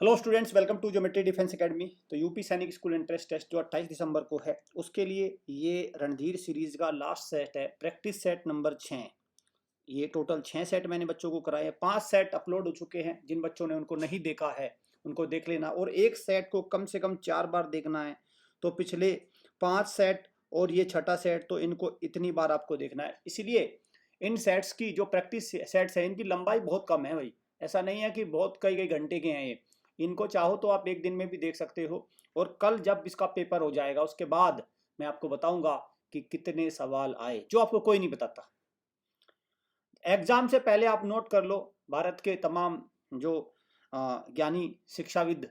Hello students, welcome to geometry defence academy. तो UP Sainik school entrance test जो 28 दिसंबर को है, उसके लिए ये रणधीर सीरीज का लास्ट सेट है, प्रैक्टिस सेट नंबर 6। ये टोटल 6 सेट मैंने बच्चों को कराए हैं। 5 सेट अपलोड हो चुके हैं। जिन बच्चों ने उनको नहीं देखा है उनको देख लेना, और एक सेट को कम से कम 4 बार देखना है। तो पिछले 5 सेट और ये छठा सेट, तो इनको इतनी बार आपको देखना है। इसलिए इन सेट्स की जो प्रैक्टिस सेट्स है, इनकी लंबाई बहुत कम है भाई। ऐसा नहीं है कि बहुत कई कई घंटे के हैं ये। इनको चाहो तो आप एक दिन में भी देख सकते हो। और कल जब इसका पेपर हो जाएगा उसके बाद मैं आपको बताऊंगा कि कितने सवाल आए, जो आपको कोई नहीं बताता। एग्जाम से पहले आप नोट कर लो, भारत के तमाम जो ज्ञानी शिक्षाविद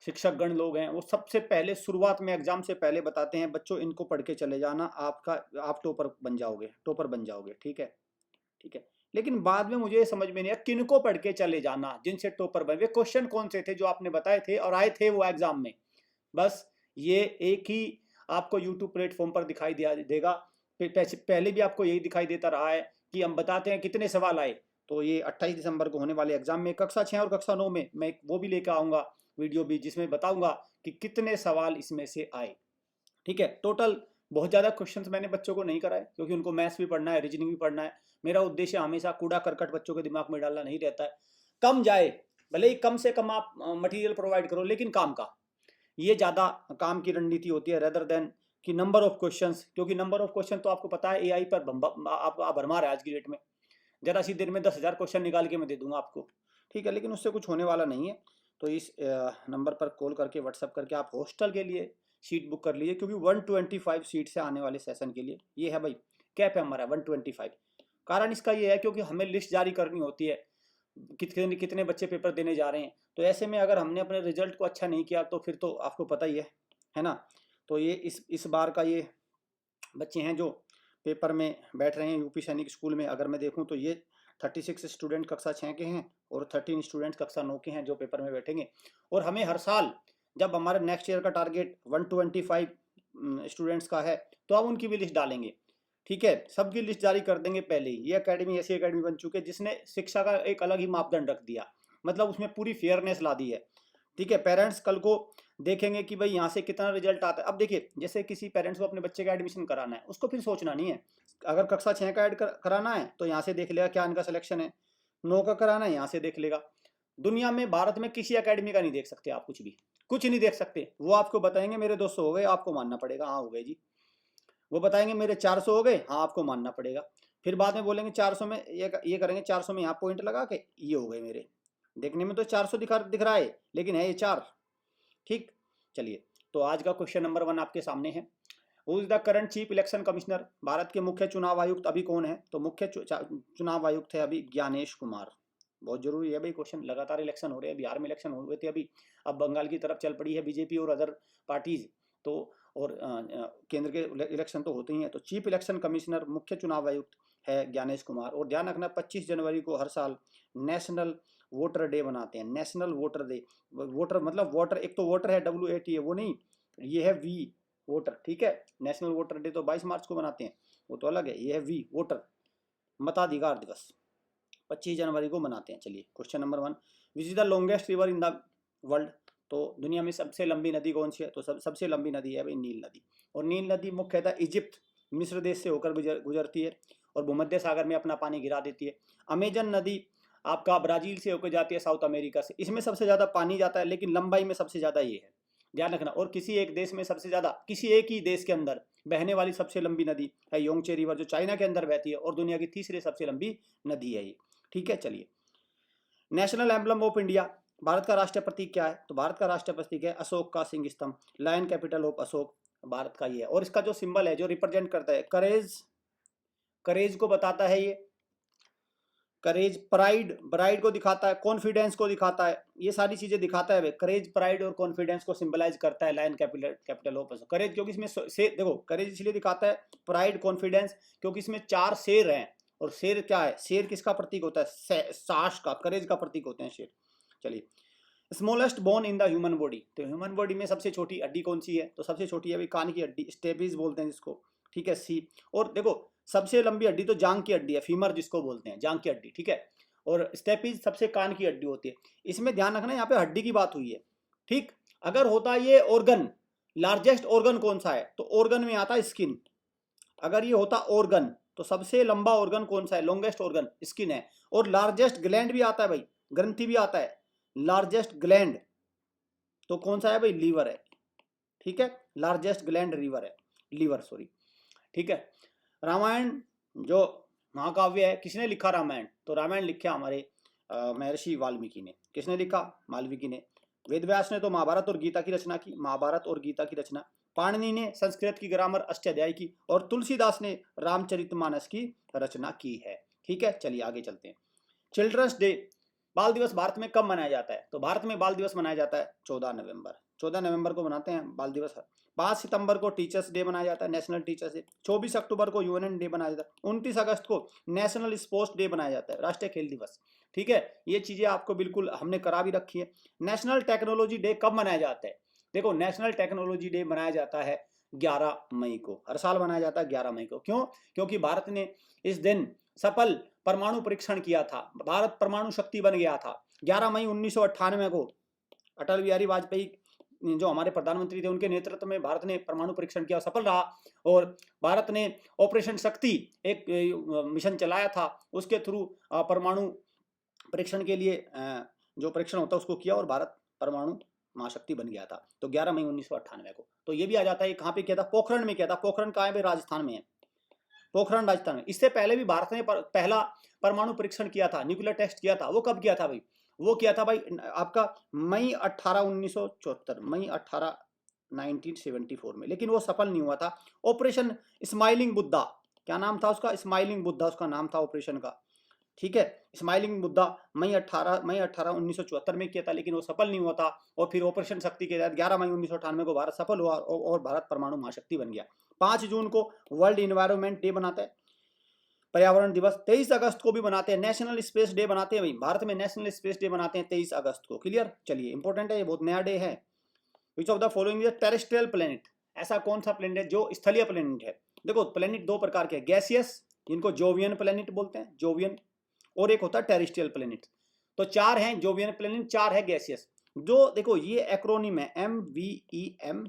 शिक्षक गण लोग हैं, वो सबसे पहले शुरुआत में एग्जाम से पहले बताते हैं बच्चों इनको पढ़ के चले जाना, आप टॉपर बन जाओगे, ठीक है। ठीक है। लेकिन बाद में मुझे समझ में नहीं आया किनको पढ़ के चले जाना जिनसे टॉपर बन। वे क्वेश्चन कौन से थे जो आपने बताए थे और आए थे वो एग्जाम में? बस ये एक ही आपको यूट्यूब प्लेटफॉर्म पर दिखाई दिया देगा। पहले भी आपको यही दिखाई देता रहा है कि हम बताते हैं कितने सवाल आए। तो ये 28 दिसंबर को होने वाले एग्जाम में कक्षा 6 और कक्षा 9 में मैं वो भी लेकर आऊंगा वीडियो भी, जिसमें बताऊंगा कि कितने सवाल इसमें से आए। ठीक है। टोटल बहुत ज़्यादा क्वेश्चंस मैंने बच्चों को नहीं कराए, क्योंकि उनको मैथ्स भी पढ़ना है, रीजनिंग भी पढ़ना है। मेरा उद्देश्य हमेशा कूड़ा करकट बच्चों के दिमाग में डालना नहीं रहता है। कम जाए, भले ही कम से कम आप मटेरियल प्रोवाइड करो, लेकिन काम का, ये ज़्यादा काम की रणनीति होती है रेदर देन कि नंबर ऑफ क्वेश्चंस। क्योंकि नंबर ऑफ क्वेश्चन तो आपको पता है एआई पर आप भरमार है आज की डेट में। ज़रा सी देर में 10,000 क्वेश्चन निकाल के मैं दे दूंगा आपको। ठीक है, लेकिन उससे कुछ होने वाला नहीं है। तो इस नंबर पर कॉल करके, व्हाट्सअप करके आप हॉस्टल के लिए सीट बुक कर लीजिए, क्योंकि 125 सीट से आने वाले सेशन के लिए ये है भाई, कैप है हमारा 125। कारण इसका ये है क्योंकि हमें लिस्ट जारी करनी होती है कितने कितने बच्चे पेपर देने जा रहे हैं। तो ऐसे में अगर हमने अपने रिजल्ट को अच्छा नहीं किया तो फिर तो आपको पता ही है ना। तो ये इस बार का ये बच्चे हैं जो पेपर में बैठ रहे हैं यूपी सैनिक स्कूल में। अगर मैं देखूं तो ये 36 स्टूडेंट कक्षा 6 के हैं और 13 स्टूडेंट कक्षा 9 के हैं जो पेपर में बैठेंगे। और हमें हर साल जब हमारे नेक्स्ट ईयर का टारगेट 125 स्टूडेंट्स का है, तो हम उनकी भी लिस्ट डालेंगे। ठीक है, सबकी लिस्ट जारी कर देंगे पहले ही। ये एकेडमी ऐसी एकेडमी बन चुकी है जिसने शिक्षा का एक अलग ही मापदंड रख दिया, मतलब उसमें पूरी फेयरनेस ला दी है। ठीक है, पेरेंट्स कल को देखेंगे कि भाई यहाँ से कितना रिजल्ट आता है। अब देखिए, जैसे किसी पेरेंट्स को अपने बच्चे का एडमिशन कराना है, उसको फिर सोचना नहीं है। अगर कक्षा 6 का कराना है तो यहाँ से देख लेगा क्या इनका सिलेक्शन है, 9 का कराना है यहाँ से देख लेगा। दुनिया में, भारत में किसी एकेडमी का नहीं देख सकते आप, कुछ भी कुछ नहीं देख सकते। वो आपको बताएंगे मेरे 200 हो गए, आपको मानना पड़ेगा हाँ हो गए जी। वो बताएंगे मेरे 400 हो गए, हाँ आपको मानना पड़ेगा। फिर बाद में बोलेंगे 400 में ये करेंगे, 400 में यहाँ पॉइंट लगा के ये हो गए मेरे। देखने में तो 400 दिख रहा है, लेकिन है ये 4। ठीक। चलिए, तो आज का क्वेश्चन नंबर 1 आपके सामने है। Who is the current chief election commissioner? Bharat के मुख्य चुनाव आयुक्त अभी कौन है? तो मुख्य चुनाव आयुक्त है अभी ज्ञानेश कुमार। बहुत जरूरी है भाई क्वेश्चन, लगातार इलेक्शन हो रहे हैं। बिहार में इलेक्शन हुए थे अभी, अब बंगाल की तरफ चल पड़ी है बीजेपी और अदर पार्टीज। तो और केंद्र के इलेक्शन तो होते ही हैं। तो चीफ इलेक्शन कमिश्नर, मुख्य चुनाव आयुक्त है ज्ञानेश कुमार। और ध्यान रखना, 25 जनवरी को हर साल नेशनल वोटर डे बनाते हैं। नेशनल वोटर डे, वोटर मतलब वोटर, एक तो वोटर है WAT है, वो नहीं, ये है V वोटर। ठीक है, नेशनल वोटर डे तो 22 मार्च को बनाते हैं, वो तो अलग है। ये है V वोटर, मताधिकार दिवस, 25 जनवरी को मनाते हैं। चलिए, question number 1, which is the longest river in the world? तो दुनिया में सबसे लंबी नदी कौन सी है? तो सबसे लंबी नदी है भाई नील नदी। और नील नदी मुख्यतः इजिप्ट, मिस्र देश से होकर गुजरती है और भूमध्य सागर में अपना पानी गिरा देती है। अमेजन नदी आपका ब्राजील से होकर जाती है साउथ अमेरिका से। इसमें सबसे ज़्यादा पानी जाता है, लेकिन लंबाई में सबसे ज़्यादा ये है, ध्यान रखना। और किसी एक देश में सबसे ज़्यादा, किसी एक ही देश के अंदर बहने वाली सबसे लंबी नदी है योंगचे रिवर, जो चाइना के अंदर बहती है और दुनिया की तीसरी सबसे लंबी नदी है ये। ठीक है, चलिए। National emblem of India, Bharat का राष्ट्रीय प्रतीक क्या है? तो भारत का राष्ट्रीय प्रतीक है अशोक का सिंह स्तंभ, lion capital of Ashok, Bharat का ये है। और इसका जो सिंबल है, जो रिप्रेजेंट करता है करेज, करेज को बताता है ये। करेज, प्राइड, ब्राइड को दिखाता है, कॉन्फिडेंस को दिखाता है, ये सारी चीजें दिखाता है। करेज, प्राइड और कॉन्फिडेंस को सिंबलाइज करता है लायन कैपिटल ऑफ अशोक। करेज क्योंकि इसमें देखो, करेज इसलिए दिखाता है, प्राइड, कॉन्फिडेंस क्योंकि इसमें 4 शेर हैं। और शेर क्या है? शेर किसका प्रतीक होता है? साहस का, करेज का प्रतीक होते हैं शेर। चलिए, smallest bone in the human body, तो ह्यूमन बॉडी में सबसे छोटी हड्डी कौन सी है? तो सबसे छोटी है भाई कान की हड्डी, स्टेपिस बोलते हैं जिसको। ठीक है, C। और देखो, सबसे लंबी हड्डी तो जांग की हड्डी है, फीमर जिसको बोलते हैं, जांग की हड्डी। ठीक है, और स्टेपीज सबसे कान की हड्डी होती है। इसमें ध्यान रखना, यहाँ पे हड्डी की बात हुई है, ठीक। अगर होता ये ऑर्गन, लार्जेस्ट ऑर्गन कौन सा है, तो ऑर्गन में आता है स्किन। अगर ये होता ऑर्गन तो सबसे लंबा ऑर्गन कौन सा है, लॉन्गेस्ट ऑर्गन स्किन है। और लार्जेस्ट ग्लैंड भी आता है भाई, ग्रंथि भी आता है। लार्जेस्ट ग्लैंड तो कौन सा है भाई, लीवर है, ठीक है। लार्जेस्ट ग्लैंड लीवर है, लीवर सॉरी, ठीक है। रामायण जो महाकाव्य है, किसने लिखा रामायण, तो रामायण लिखा हमारे महर्षि वाल्मीकि ने। किसने लिखा, वाल्मीकि ने। वेदव्यास ने तो महाभारत और गीता की रचना की, महाभारत और गीता की रचना। पाणिनि ने संस्कृत की ग्रामर अष्टाध्यायी की, और तुलसीदास ने रामचरितमानस की रचना की है, ठीक है। चलिए आगे चलते हैं। चिल्ड्रंस डे, बाल दिवस भारत में कब मनाया जाता है, तो भारत में बाल दिवस मनाया जाता है 14 नवंबर। 14 नवंबर को मनाते हैं बाल दिवस। 5 सितंबर को टीचर्स डे मनाया जाता है, नेशनल टीचर्स डे। 24 अक्टूबर को यूएनएन डे मनाया जाता है। 29 अगस्त को नेशनल स्पोर्ट्स डे मनाया जाता है, राष्ट्रीय खेल दिवस, ठीक है। ये चीजें आपको बिल्कुल हमने करा भी रखी है। नेशनल टेक्नोलॉजी डे कब मनाया जाता है, देखो नेशनल टेक्नोलॉजी डे मनाया जाता है 11 मई को, हर साल मनाया जाता है 11 मई को। क्यों, क्योंकि भारत ने इस दिन सफल परमाणु परीक्षण किया था, भारत परमाणु शक्ति बन गया था। 11 मई 1998 को अटल बिहारी वाजपेयी जो हमारे प्रधानमंत्री थे, उनके नेतृत्व में भारत ने परमाणु परीक्षण किया, सफल रहा। और भारत ने ऑपरेशन शक्ति एक मिशन चलाया था, उसके थ्रू परमाणु परीक्षण के लिए जो परीक्षण होता है उसको किया, और भारत परमाणु महाशक्ति बन गया था। तो 11 मई 1998 को। तो ये भी आ जाता है, कहाँ पे किया था, पोखरण में किया था। पोखरण कहाँ है भाई, राजस्थान में है, पोखरण राजस्थान में। इससे पहले भी भारत ने पहला परमाणु परीक्षण किया था, न्यूक्लियर टेस्ट किया था। वो कब किया था भाई, वो किया था भाई आपका मई 18 1974, मई 18 1974 में, लेकिन वो सफल नहीं हुआ था। ऑपरेशन स्माइलिंग बुद्धा, क्या नाम था उसका, स्माइलिंग बुद्धा उसका नाम था ऑपरेशन का, ठीक है। स्माइलिंग बुद्धा मई 18 1974 में किया था, लेकिन वो सफल नहीं हुआ था। और फिर ऑपरेशन शक्ति के तहत 11 मई 1998 को भारत सफल हुआ, और भारत परमाणु महाशक्ति बन गया। 5 जून को वर्ल्ड इन्वायरमेंट डे बनाता है, पर्यावरण दिवस। 23 अगस्त को भी बनाते हैं, नेशनल स्पेस डे बनाते हैं भाई, भारत में नेशनल स्पेस डे बनाते हैं 23 अगस्त को, क्लियर। चलिए इंपॉर्टेंट है, ये बहुत नया डे है। Which of the following is terrestrial planet, ऐसा कौन सा प्लेनेट है जो स्थलीय प्लेनेट है। देखो प्लेनेट दो प्रकार के, गैसियस जिनको जोवियन प्लेनेट बोलते हैं, जोवियन, और एक होता है टेरेस्ट्रियल प्लेनेट। तो 4 हैं जोवियन प्लेनेट, 4 है गैसियस। जो देखो ये एक्रोनिम है, MVEM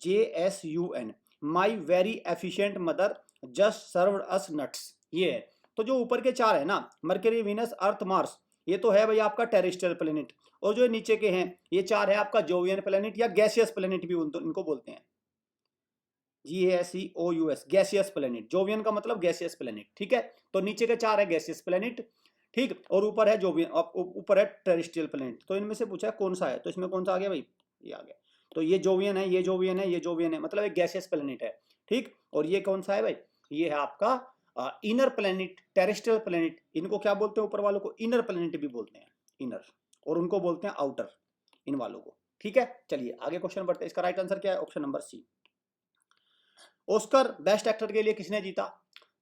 JSUN, my very efficient mother just served us nuts, ये है। तो जो ऊपर के 4 है ना, मरकरी, वीनस, अर्थ, मार्स, ये तो है भाई आपका टेरेस्ट्रियल प्लेनेट। और जो नीचे के हैं ये 4 है आपका जोवियन प्लेनेट, या गैसियस प्लेनेट भी इनको बोलते हैं, GASEOUS, गैसियस प्लेनेट। जोवियन का मतलब गैसियस प्लेनेट, ठीक है। तो नीचे के 4 है गैसियस प्लेनेट, ठीक, और ऊपर है जोवियन, ऊपर है टेरेस्ट्रियल प्लेनेट। तो इनमें से पूछा है कौन सा है, तो इसमें कौन सा आ गया भाई, ये आ गया। तो ये जोवियन है, ये जोवियन है, ये जोवियन है, मतलब एक गैसियस प्लेनेट है, ठीक। और ये कौन सा है भाई, ये है आपका इनर प्लेनेट, टेरेस्ट्रियल प्लेनेट। इनको क्या बोलते हैं, ऊपर वालों को इनर प्लेनेट भी बोलते हैं, इनर, और उनको बोलते हैं आउटर, इन वालों को, ठीक है। चलिए आगे क्वेश्चन बढ़ते हैं। इसका राइट आंसर क्या है, option number C. Oscar best actor के लिए किसने जीता,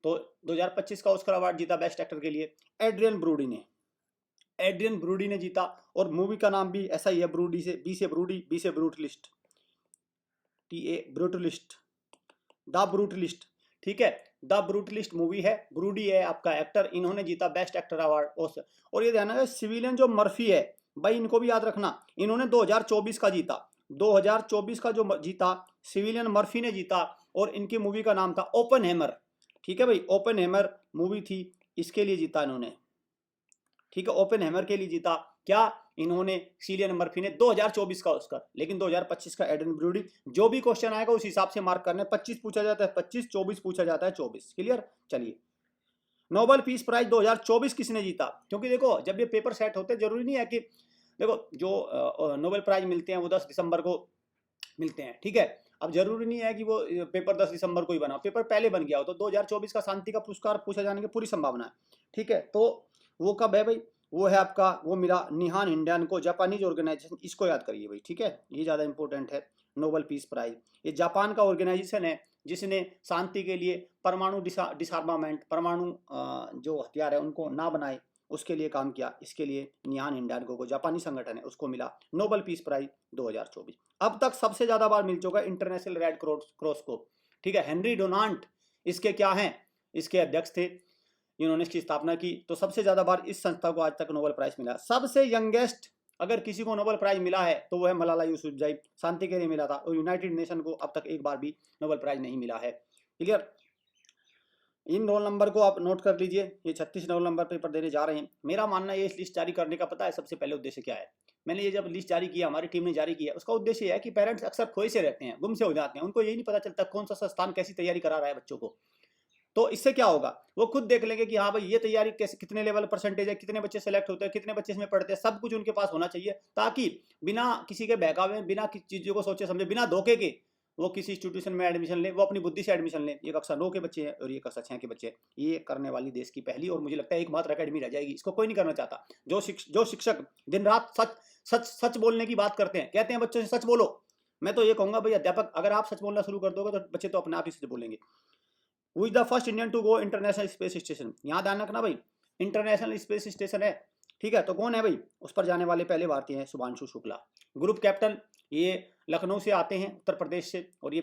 तो 2025 का ऑस्कर अवार्ड जीता बेस्ट एक्टर के लिए एड्रियन ब्रोडी ने, एड्रियन ब्रोडी ने जीता। और मूवी का नाम भी ऐसा ही है, ब्रूडी से, बी से ब्रूडी, बी से brutalist, TA brutalist, the brutalist, ठीक है। द ब्रूटलिस्ट मूवी है, ब्रूडी है आपका एक्टर, इन्होंने जीता बेस्ट एक्टर अवार्ड ऑस्कर। और ये ध्यान रखना, सिविलियन जो मर्फी है भाई, इनको भी याद रखना, इन्होंने 2024 का जीता, 2024 का जो जीता सिविलियन मर्फी ने जीता। और इनकी मूवी का नाम था ओपनहेमर, ठीक है भाई, ओपनहेमर मूवी थी, इसके लिए जीता इन्होंने, ठीक है। ओपनहेमर के लिए जीता क्या इन्होंने, सिलियन मर्फी ने, 2024 का ऑस्कर। लेकिन 2025 का एड्रियन ब्रोडी। जो भी क्वेश्चन आएगा उस हिसाब से मार्क करना है, 25 पूछा जाता है 25, 24 पूछा जाता है 24, क्लियर। चलिए नोबेल पीस प्राइज 2024 किसने जीता, क्योंकि देखो जब ये पेपर सेट होते जरूरी नहीं है कि, देखो जो नोबेल प्राइज मिलते हैं वो 10 दिसंबर को मिलते हैं, ठीक है। अब जरूरी नहीं है कि वो पेपर 10 दिसंबर को ही बना, पेपर पहले बन गया हो। तो 2024 का शांति का पुरस्कार पूछा जाने की पूरी संभावना है, ठीक है। तो वो कब है भाई, वो है आपका, वो मिला निहान हिंडन को, जापानीज ऑर्गेनाइजेशन, इसको याद करिए भाई, ठीक है, ये ज़्यादा इंपॉर्टेंट है। नोबेल पीस प्राइज ये जापान का ऑर्गेनाइजेशन है जिसने शांति के लिए परमाणु डिसआर्मामेंट, परमाणु जो हथियार है उनको ना बनाए, उसके लिए काम किया। इसके लिए निहान हिंडाल्गो को, जापानी संगठन है, उसको मिला नोबेल पीस प्राइज 2024। अब तक सबसे ज्यादा बार मिल चुका है इंटरनेशनल रेड क्रॉस को, ठीक है। हेनरी डोनाल्ड इसके क्या हैं, इसके अध्यक्ष थे। इन्होंने इसकी स्थापना की। तो सबसे ज़्यादा बार इस संस्था को आज तक नोबेल प्राइज़ मिला। सबसे यंगेस्ट अगर किसी को नोबेल प्राइज़ मिला है तो वो है मलाला यूसुफजई, शांति के लिए मिला था, और यूनाइटेड नेशन को अब तक एक बार भी नोबेल प्राइज़ नहीं मिला है। क्लियर? इन रोल नंबर को आप नोट कर लीजिए, ये 36 रोल नंबर पेपर देने जा रहे हैं। मेरा मानना है इस लिस्ट जारी करने का पता है सबसे पहले उद्देश्य क्या है? मैंने ये जब लिस्ट जारी किया, हमारी टीम ने जारी किया, उसका उद्देश्य है कि पेरेंट्स अक्सर खोए से रहते हैं, गुम से हो जाते हैं, उनको यही नहीं पता चलता कौन सा संस्थान कैसी तैयारी करा रहा है बच्चों को। तो इससे क्या होगा, वो खुद देख लेंगे कि हाँ भाई ये तैयारी कैसे, कितने लेवल परसेंटेज है, कितने बच्चे सेलेक्ट होते हैं, कितने बच्चे इसमें पढ़ते हैं, सब कुछ उनके पास होना चाहिए, ताकि बिना किसी के बहकावे, बिना किसी चीज़ों को सोचे समझे, बिना धोखे के वो किसी इंस्टीट्यूशन में एडमिशन ले, वो अपनी बुद्धि से एडमिशन ले। ये कक्षा 9 के बच्चे हैं और ये कक्षा 6 के बच्चे हैं। ये करने वाली देश की पहली और मुझे लगता है एकमात्र अकेडमी रह जाएगी। इसको कोई नहीं करना चाहता। जो शिक्षक दिन रात सच सच सच बोलने की बात करते हैं, कहते हैं बच्चों से सच बोलो, मैं तो ये कहूँगा भाई अध्यापक अगर आप सच बोलना शुरू कर दोगे तो बच्चे तो अपने आप ही सच बोलेंगे। Who is the first Indian to go international space station? यहाँ ध्यान रखना भाई, इंटरनेशनल स्पेस स्टेशन है, ठीक है, तो कौन है भाई? उस पर जाने वाले पहले भारतीय हैं शुभांशु शुक्ला। ग्रुप कैप्टन ये लखनऊ से आते हैं, उत्तर प्रदेश से, और ये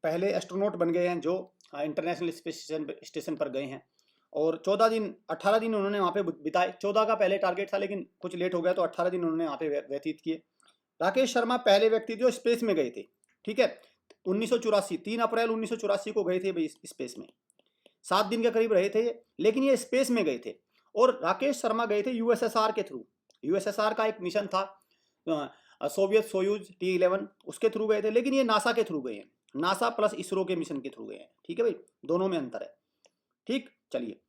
पहले एस्ट्रोनॉट बन गए हैं जो इंटरनेशनल स्पेस स्टेशन पर गए हैं। और 18 दिन उन्होंने वहाँ पे बिताए। 14 का पहले टारगेट था लेकिन कुछ लेट हो गया, तो 18 दिन उन्होंने वहाँ पे व्यतीत किए। राकेश शर्मा पहले व्यक्ति जो स्पेस में गए थे, ठीक है, 1984 3 अप्रैल 1984 को गए थे भाई स्पेस में। 7 दिन के करीब रहे थे, लेकिन ये स्पेस में गए थे। और राकेश शर्मा गए थे यूएसएसआर के थ्रू। यूएसएसआर का एक मिशन था सोवियत सोयूज T11, उसके थ्रू गए थे, लेकिन ये नासा के थ्रू गए हैं। नासा प्लस इसरो के मिशन के थ्रू गए हैं, ठीक है भाई, दोनों में अंतर है। ठीक, चलिए,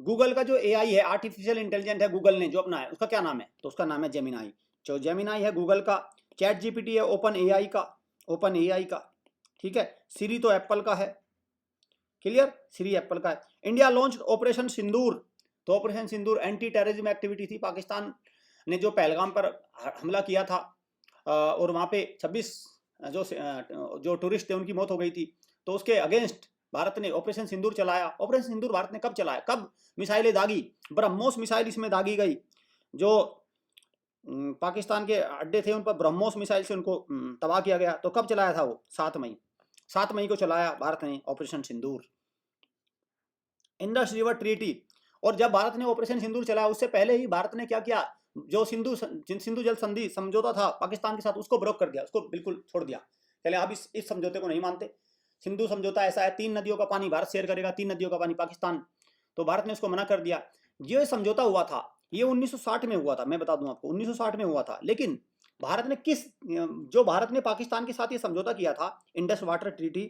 गूगल का जो एआई है, आर्टिफिशियल इंटेलिजेंस है, गूगल ने जो अपना है, उसका क्या नाम है? तो उसका नाम है जेमिनाई। जो जेमिनाई है गूगल का, चैट जीपीटी है ओपन एआई का, ठीक है, सीरी तो एप्पल का है। क्लियर? सीरी एप्पल का है। इंडिया लॉन्च ऑपरेशन सिंदूर। तो ऑपरेशन सिंदूर एंटी टेररिज्म एक्टिविटी थी। पाकिस्तान ने जो पहलगाम पर हमला किया था और वहाँ पे 26 जो टूरिस्ट थे उनकी मौत हो गई थी, तो उसके अगेंस्ट भारत ने ऑपरेशन सिंदूर चलाया। ऑपरेशन सिंदूर भारत ने कब चलाया, कब मिसाइलें दागी? ब्रह्मोस मिसाइल इसमें दागी गई। जो पाकिस्तान के अड्डे थे उन पर ब्रह्मोस मिसाइल से उनको तबाह किया गया। तो कब चलाया था वो? 7 मई को चलाया भारत ने ऑपरेशन सिंदूर। इंडस रिवर ट्रीटी, और जब भारत ने ऑपरेशन सिंदूर चलाया उससे पहले ही भारत ने क्या किया, जो सिंधु जल संधि समझौता था पाकिस्तान के साथ, उसको ब्रोक कर दिया, उसको बिल्कुल छोड़ दिया। पहले आप इस समझौते को नहीं मानते। सिंधु समझौता ऐसा है, 3 नदियों का पानी भारत शेयर करेगा, 3 नदियों का पानी पाकिस्तान, तो भारत ने उसको मना कर दिया। ये समझौता हुआ था, ये 1960 में हुआ था, मैं बता दूं आपको, 1960 में हुआ था। लेकिन भारत ने पाकिस्तान के साथ ये समझौता किया था, इंडस वाटर ट्रीटी,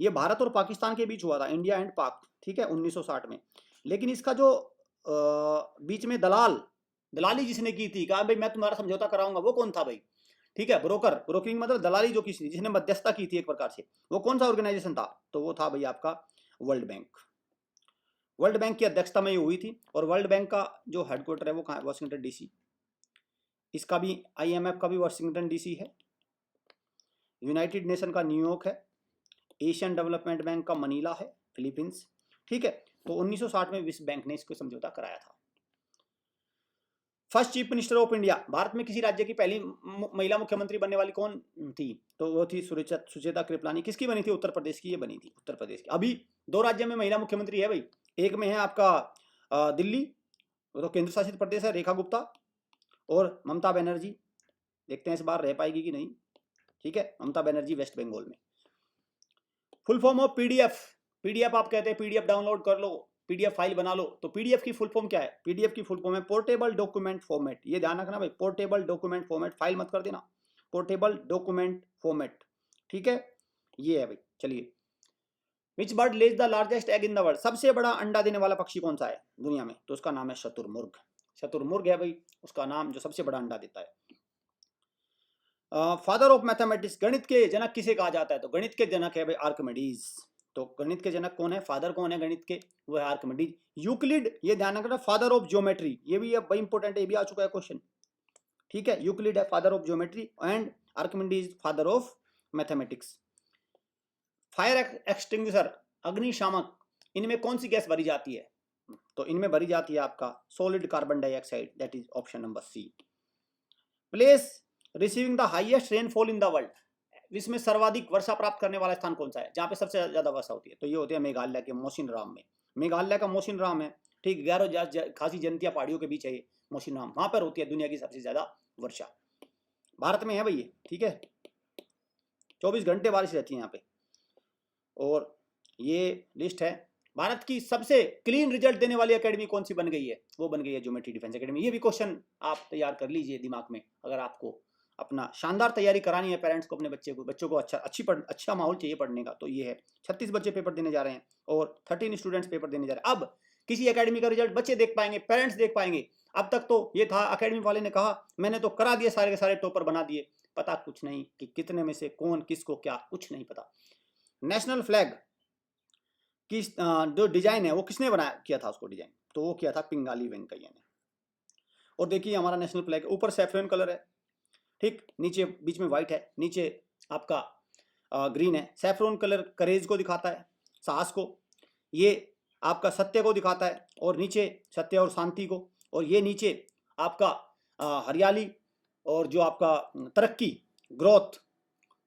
ये भारत और पाकिस्तान के बीच हुआ था, इंडिया एंड पाक, ठीक है, 1960 में। लेकिन इसका जो बीच में दलाली जिसने की थी, कहा भाई मैं तुम्हारा समझौता कराऊंगा, वो कौन था भाई? ठीक है, ब्रोकरिंग मतलब दलाली जो किसी जिसने मध्यस्थता की थी एक प्रकार से, वो कौन सा ऑर्गेनाइजेशन था? तो वो था भाई आपका वर्ल्ड बैंक। वर्ल्ड बैंक की अध्यक्षता में ये हुई थी। और वर्ल्ड बैंक का जो हेडक्वार्टर है वो कहाँ है? Washington DC. इसका भी IMF का भी वाशिंगटन डीसी है। यूनाइटेड नेशन का न्यूयॉर्क है। एशियन डेवलपमेंट बैंक का मनीला है, फिलीपींस। ठीक है, तो 1960 में विश्व बैंक ने इसको समझौता कराया था। First chief minister of India, Bharat में किसी राज्य की पहली महिला मुख्यमंत्री बनने वाली कौन थी? तो वो थी सुचेता कृपलानी। किसकी बनी थी? उत्तर प्रदेश की ये बनी थी, उत्तर प्रदेश की। अभी 2 राज्य में महिला मुख्यमंत्री है भाई। एक में है आपका दिल्ली, वो तो केंद्र शासित प्रदेश है, रेखा गुप्ता, और ममता बनर्जी। देखते हैं इस बार रह पाएगी कि नहीं। ठीक है, ममता बनर्जी वेस्ट बंगाल में। फुल फॉर्म ऑफ पीडीएफ आप कहते हैं, पीडीएफ डाउनलोड कर लो, पीडीएफ फाइल बना लो। तो पीडीएफ की फुल फॉर्म क्या है? पीडीएफ की फुल फॉर्म है पोर्टेबल डॉक्यूमेंट फॉर्मेट। ये ध्यान रखना भाई, पोर्टेबल डॉक्यूमेंट फॉर्मेट, फाइल मत कर देना, पोर्टेबल डॉक्यूमेंट फॉर्मेट। ठीक है, ये है भाई। चलिए, which bird lays the largest egg in the world? सबसे बड़ा अंडा देने वाला पक्षी कौन सा है दुनिया में? तो उसका नाम है शतुरमुर्ग। शतुरमुर्ग है भाई उसका नाम, जो सबसे बड़ा अंडा देता है। फादर ऑफ मैथमेटिक्स, गणित के जनक किसे कहा जाता है? तो गणित के जनक है भाई आर्किमिडीज। तो गणित के जनक कौन है? फादर कौन है गणित के? वो है आर्किमिडीज। यूक्लिड, ये ध्यान रखना, फादर ऑफ ज्योमेट्री। ये भी अब इंपॉर्टेंट है, ये भी आ चुका है क्वेश्चन। ठीक है, यूक्लिड है father of geometry and Archimedes father of mathematics. Fire extinguisher, अग्निशामक, इनमें कौन सी गैस भरी जाती है? तो इनमें भरी जाती है आपका solid carbon dioxide, that is option number C. Place receiving the highest rainfall in the world, विश्व में सर्वाधिक वर्षा प्राप्त करने वाला स्थान कौन सा है, जहाँ पे सबसे ज्यादा वर्षा होती है? तो ये होती है मेघालय के मौसिनराम में। मेघालय का मौसिनराम है, ठीक, 11 खासी जनतिया पहाड़ियों के बीच है ये मौसिनराम, वहां पर होती है दुनिया की सबसे ज्यादा वर्षा। भारत में है भाई ये, ठीक है, 24 घंटे बारिश रहती है यहाँ पे। और ये लिस्ट है। भारत की सबसे क्लीन रिजल्ट देने वाली एकेडमी कौन सी बन गई है? वो बन गई है ज्योमेट्री डिफेंस एकेडमी। ये भी क्वेश्चन आप तैयार कर लीजिए दिमाग में, अगर आपको अपना शानदार तैयारी करानी है पेरेंट्स को, अपने बच्चों को अच्छा माहौल चाहिए पढ़ने का, तो ये है। 36 बच्चे पेपर देने जा रहे हैं और 13 स्टूडेंट्स पेपर देने जा रहे हैं। अब किसी एकेडमी का रिजल्ट बच्चे देख पाएंगे, पेरेंट्स देख पाएंगे। अब तक तो ये था, एकेडमी वाले ने कहा मैंने तो करा दिए, सारे के सारे टॉपर बना दिए, पता कुछ नहीं कि कितने में से कौन किसको क्या, कुछ नहीं पता। नेशनल फ्लैग की जो डिजाइन है वो किसने बनाया किया था उसको डिजाइन? तो वो किया था पिंगाली वेंकैया ने। और देखिए हमारा नेशनल फ्लैग ऊपर सैफरन कलर है, ठीक, नीचे बीच में व्हाइट है, नीचे आपका ग्रीन है। सैफरन कलर करेज को दिखाता है, साहस को, ये आपका सत्य को दिखाता है, और नीचे सत्य और शांति को, और ये नीचे आपका हरियाली और जो आपका तरक्की, ग्रोथ,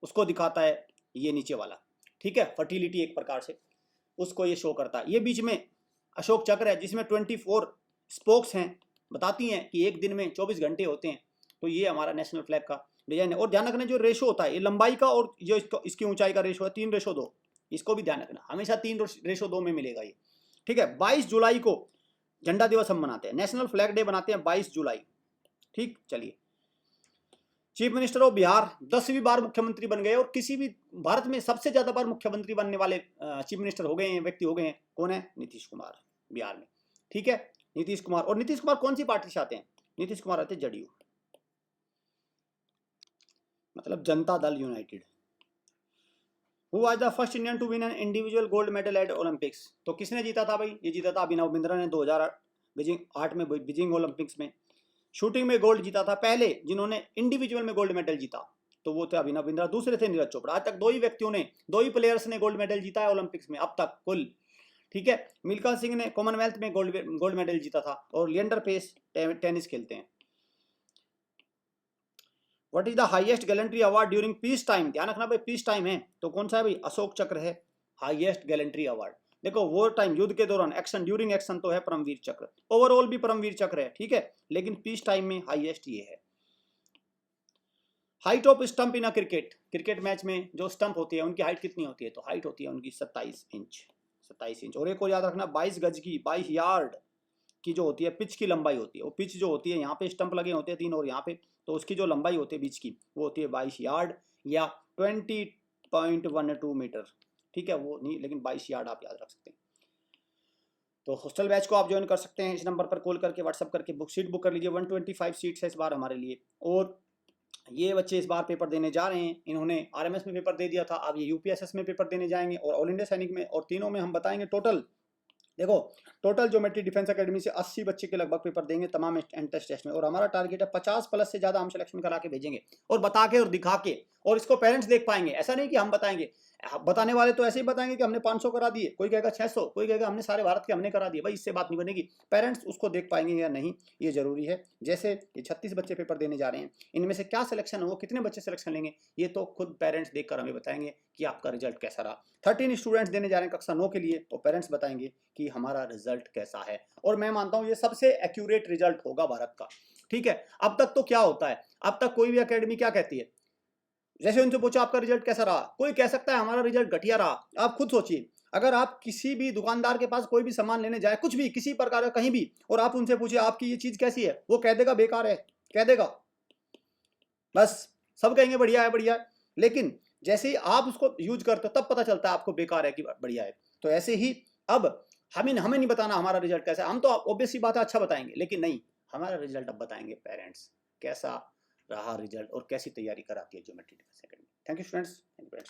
उसको दिखाता है ये नीचे वाला, ठीक है, फर्टिलिटी एक प्रकार से उसको ये शो करता है। ये बीच में अशोक चक्र है जिसमें 24 स्पोक्स हैं, बताती हैं कि एक दिन में 24 घंटे होते हैं। तो ये हमारा नेशनल फ्लैग का डिजाइन है। और ध्यान रखना जो रेशो होता है, ये लंबाई का और जो इसकी ऊंचाई का रेशो है 3:2, इसको भी ध्यान रखना, हमेशा 3:2 में मिलेगा ये, ठीक है। 22 जुलाई को झंडा दिवस हम मनाते हैं, नेशनल फ्लैग डे बनाते हैं 22 जुलाई, ठीक। चलिए, चीफ मिनिस्टर ऑफ बिहार 10वीं बार मुख्यमंत्री बन गए, और किसी भी भारत में सबसे ज्यादा बार मुख्यमंत्री बनने वाले चीफ मिनिस्टर हो गए हैं, व्यक्ति हो गए हैं, कौन है? नीतीश कुमार, बिहार में, ठीक है, नीतीश कुमार। और नीतीश कुमार कौन सी पार्टी से आते हैं? नीतीश कुमार आते हैं जदयू, मतलब Janata Dal United. Who was the first Indian to win an individual gold medal at Olympics? तो किसने जीता था भाई? ये जीता था अभिनव बिंद्रा ने 2008 में बीजिंग ओलंपिक्स में। शूटिंग में गोल्ड जीता था पहले जिन्होंने इंडिविजुअल में गोल्ड मेडल जीता, तो वो थे अभिनव बिंद्रा, दूसरे थे नीरज चोपड़ा। आज तक दो ही प्लेयर्स ने गोल्ड मेडल जीता है ओलंपिक्स में अब तक कुल, ठीक है। मिल्खा सिंह ने कॉमनवेल्थ में गोल्ड मेडल जीता था, और लिएंडर पेस टेनिस खेलते हैं। What is the highest gallantry award during peace time? ध्यान रखना भाई, पीस टाइम है तो कौन सा है भाई? अशोक चक्र है हाईएस्ट गैलेंट्री अवार्ड। देखो वॉर टाइम, युद्ध के दौरान, एक्शन, ड्यूरिंग एक्शन तो है परमवीर चक्र, ओवरऑल भी परमवीर चक्र है, ठीक है, लेकिन पीस टाइम में हाईएस्ट ये है। हाइट ऑफ स्टंप इन अ क्रिकेट मैच में जो स्टंप होती है उनकी हाइट कितनी होती है? तो हाइट होती है उनकी 27 इंच। और एक और याद रखना, 22 गज की, 22 यार्ड की जो होती है पिच की लंबाई होती है। वो पिच जो होती है, यहाँ पे स्टंप लगे होते हैं 3 और यहाँ पे, तो उसकी जो लंबाई होती है बीच की वो होती है 22 यार्ड या 20.12 मीटर, ठीक है, वो नहीं, लेकिन 22 यार्ड आप याद रख सकते हैं। तो हॉस्टल बैच को आप ज्वाइन कर सकते हैं इस नंबर पर कॉल करके, व्हाट्सअप करके सीट बुक कर लीजिए। 125 सीट्स है इस बार हमारे लिए। और ये बच्चे इस बार पेपर देने जा रहे हैं, इन्होंने आरएमएस में पेपर दे दिया था, अब ये यूपीएसएस में पेपर देने जाएंगे और ऑल इंडिया सैनिक में, और तीनों में हम बताएंगे टोटल। देखो टोटल ज्योमेट्री डिफेंस एकेडमी से 80 बच्चे के लगभग पेपर देंगे तमाम एंट्रेंस टेस्ट में, और हमारा टारगेट है 50+ से ज्यादा हम सिलेक्शन करा के भेजेंगे, और बता के और दिखा के, और इसको पेरेंट्स देख पाएंगे। ऐसा नहीं कि हम बताएंगे, बताने वाले तो ऐसे ही बताएंगे कि हमने 500 करा दिए, कोई कहेगा 600, कोई कहेगा हमने सारे भारत के हमने करा दिए। भाई इससे बात नहीं बनेगी, पेरेंट्स उसको देख पाएंगे या नहीं, ये जरूरी है। जैसे ये 36 बच्चे पेपर देने जा रहे हैं, इनमें से क्या सिलेक्शन हो, कितने बच्चे सिलेक्शन लेंगे, ये तो खुद पेरेंट्स देखकर हमें बताएंगे कि आपका रिजल्ट कैसा रहा। 13 स्टूडेंट्स देने जा रहे हैं कक्षा 9 के लिए, तो पेरेंट्स बताएंगे कि हमारा रिजल्ट कैसा है। और मैं मानता हूं ये सबसे एक्यूरेट रिजल्ट होगा भारत का, ठीक है। अब तक तो क्या होता है, अब तक कोई भी एकेडमी क्या कहती है, जैसे उनसे पूछो आपका रिजल्ट कैसा रहा, कोई कह सकता है हमारा रिजल्ट घटिया रहा। आप खुद सोचिए, अगर आप किसी भी दुकानदार के पास कोई भी सामान लेने जाए, कुछ भी, किसी प्रकार का कहीं भी, और आप उनसे पूछिए आपकी ये चीज कैसी है, वो कह देगा बेकार है, कह देगा, बस सब कहेंगे बढ़िया है बढ़िया है। लेकिन जैसे ही आप उसको यूज करते हो तब पता चलता है आपको बेकार है कि बढ़िया है। तो ऐसे ही अब हमें नहीं बताना हमारा रिजल्ट कैसा है, हम तो ऑब्वियस सी बात है अच्छा बताएंगे, लेकिन नहीं, हमारा रिजल्ट अब बताएंगे पेरेंट्स कैसा रहा रिजल्ट और कैसी तैयारी कराती है geometry defence academy. Thank you students.